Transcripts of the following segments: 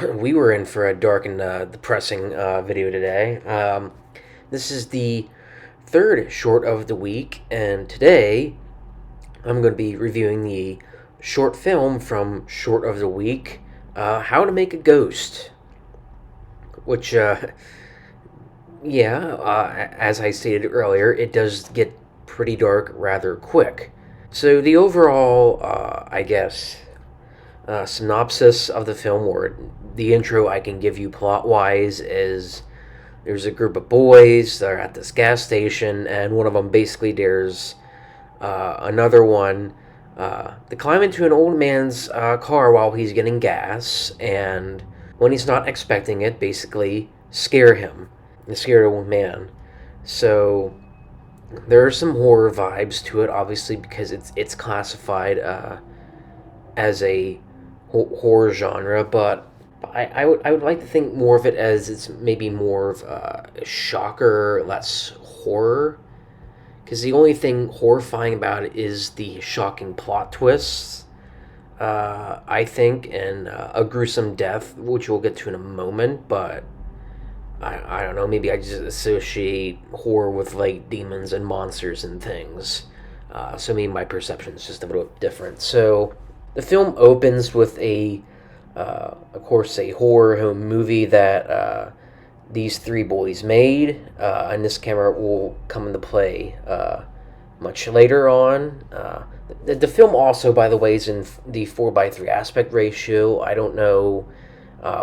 we were in for a dark and depressing video today. This is the third short of the week, and today I'm going to be reviewing the short film from Short of the Week, How to Make a Ghost. Which, as I stated earlier, it does get pretty dark rather quick. So, the overall, synopsis of the film, or the intro I can give you plot wise, is there's a group of boys that are at this gas station, and one of them basically dares another one to climb into an old man's car while he's getting gas, and when he's not expecting it, basically scare him, the scared old man. So there are some horror vibes to it, obviously, because it's classified as a horror genre, but I would like to think more of it as it's maybe more of a shocker, less horror. Because the only thing horrifying about it is the shocking plot twists, I think, and a gruesome death, which we'll get to in a moment. But I don't know, maybe I just associate horror with like demons and monsters and things. So maybe my perception is just a little bit different. So the film opens with of course, a horror movie that these three boys made, and this camera will come into play much later on. The film also, by the way, is in the 4:3 aspect ratio. I don't know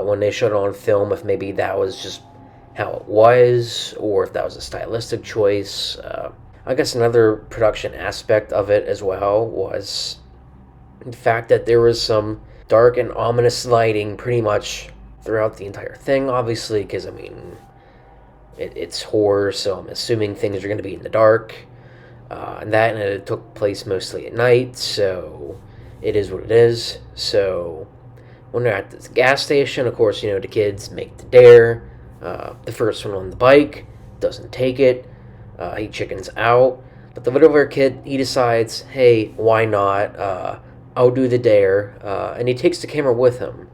when they showed it on film if maybe that was just how it was, or if that was a stylistic choice. I guess another production aspect of it as well was the fact that there was some dark and ominous lighting pretty much throughout the entire thing, obviously, because, I mean, it's horror, so I'm assuming things are going to be in the dark, and it took place mostly at night, so it is what it is. So when they're at this gas station, of course, the kids make the dare. The first one on the bike doesn't take it. He chickens out, but the little kid, he decides, hey, why not? I'll do the dare, and he takes the camera with him.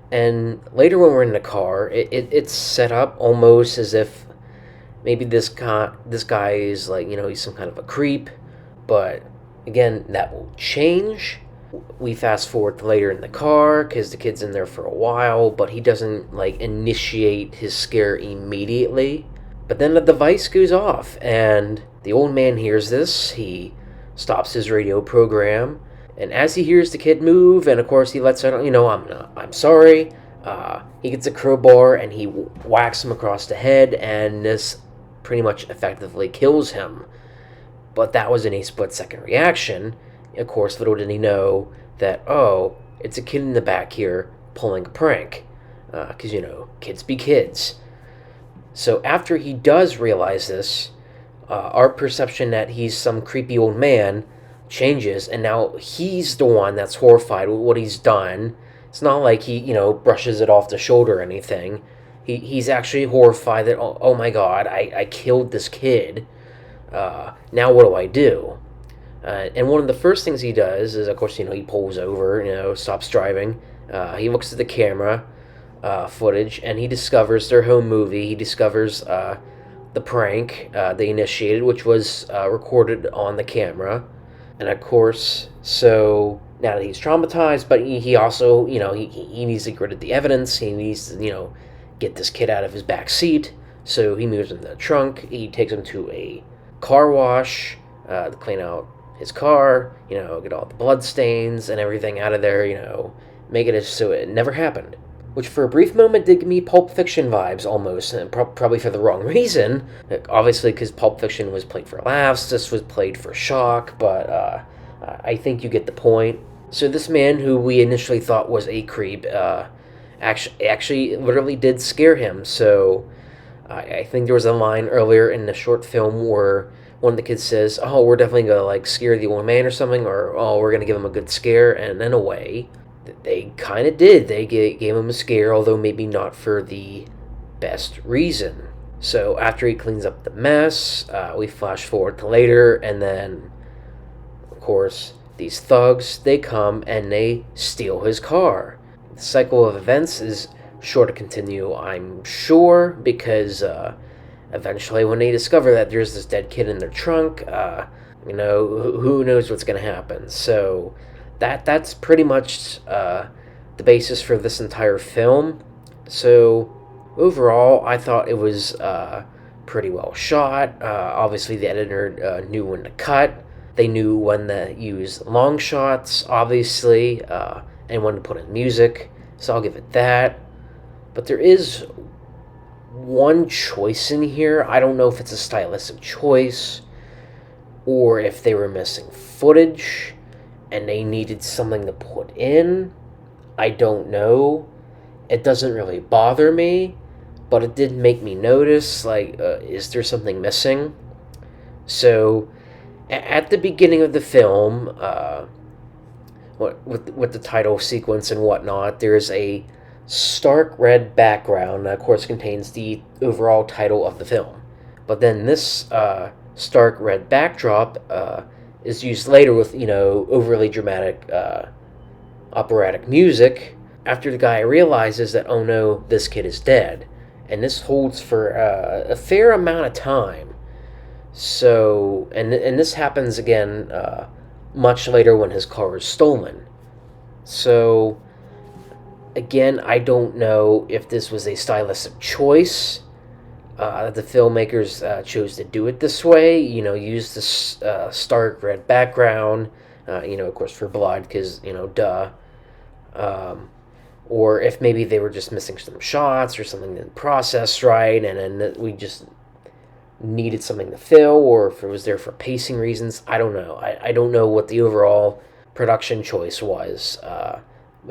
And later when we're in the car, it's set up almost as if maybe this guy is like, he's some kind of a creep. But again, that will change. We fast forward to later in the car, because the kid's in there for a while, but he doesn't like initiate his scare immediately. But then the device goes off, and the old man hears this. He stops his radio program, and as he hears the kid move, and of course he lets out, I'm sorry, he gets a crowbar and he whacks him across the head, and this pretty much effectively kills him. But that was in a split-second reaction. Of course, little did he know that, it's a kid in the back here pulling a prank. Because, kids be kids. So after he does realize this, our perception that he's some creepy old man changes, and now he's the one that's horrified with what he's done. It's not like he, brushes it off the shoulder or anything. He's actually horrified that, oh my god, I killed this kid. Now what do I do? And one of the first things he does is, of course, he pulls over, stops driving. He looks at the camera footage, and he discovers their home movie. He discovers the prank they initiated, which was recorded on the camera. And of course, so now that he's traumatized, but he also, he needs to get rid of the evidence. He needs to, get this kid out of his back seat. So he moves him to the trunk. He takes him to a car wash to clean out his car, get all the blood stains and everything out of there, make it as so it never happened. Which for a brief moment did give me Pulp Fiction vibes almost, and probably for the wrong reason. Obviously, because Pulp Fiction was played for laughs, this was played for shock, but I think you get the point. So this man, who we initially thought was a creep, actually literally did scare him. So I think there was a line earlier in the short film where one of the kids says, oh, we're definitely going to scare the old man or something, or oh, we're going to give him a good scare, and in a way, they kind of did. They gave him a scare, although maybe not for the best reason. So after he cleans up the mess, we flash forward to later, and then, of course, these thugs, they come and they steal his car. The cycle of events is sure to continue, I'm sure, because eventually when they discover that there's this dead kid in their trunk, who knows what's going to happen. So that's pretty much the basis for this entire film. So overall, I thought it was pretty well shot. Obviously, the editor knew when to cut. They knew when to use long shots, obviously, and when to put in music. So I'll give it that. But there is one choice in here. I don't know if it's a stylistic choice or if they were missing footage and they needed something to put in. I don't know. It doesn't really bother me, but it did make me notice, is there something missing? So, at the beginning of the film, with the title sequence and whatnot, there's a stark red background that, of course, contains the overall title of the film. But then this stark red backdrop is used later with, overly dramatic operatic music after the guy realizes that, oh no, this kid is dead. And this holds for a fair amount of time. So, and this happens again much later when his car is stolen. So, again, I don't know if this was a stylistic choice that the filmmakers chose to do it this way. Use this stark red background, of course for blood, because, duh. Or if maybe they were just missing some shots or something didn't process right, and then we just needed something to fill, or if it was there for pacing reasons. I don't know. I don't know what the overall production choice was. And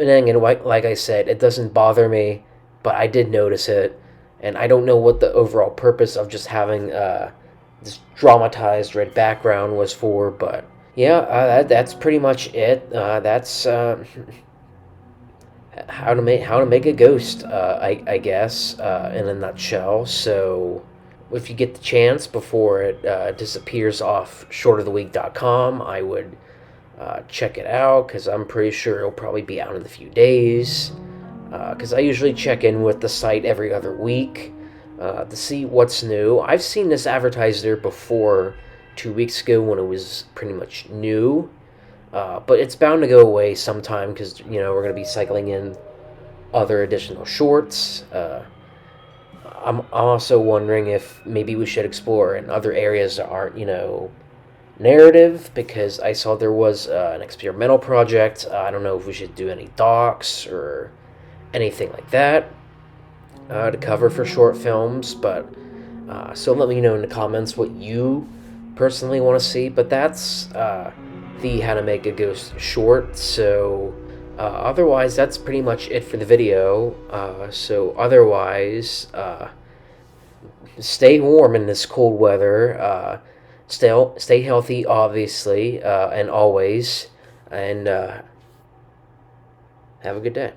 then, like I said, it doesn't bother me, but I did notice it, and I don't know what the overall purpose of just having this dramatized red background was for, but yeah, that's pretty much it. That's how to make a ghost, I guess, in a nutshell. So if you get the chance before it disappears off shortoftheweek.com, I would check it out, because I'm pretty sure it'll probably be out in a few days, because I usually check in with the site every other week to see what's new. I've seen this advertised there before 2 weeks ago when it was pretty much new, but it's bound to go away sometime, because we're going to be cycling in other additional shorts. I'm also wondering if maybe we should explore in other areas that aren't narrative, because I saw there was an experimental project. I don't know if we should do any docs or anything like that to cover for short films, but so let me know in the comments what you personally want to see. But that's the How to Make a Ghost short. So otherwise, that's pretty much it for the video. So otherwise, stay warm in this cold weather. Stay healthy, obviously, and always, and have a good day.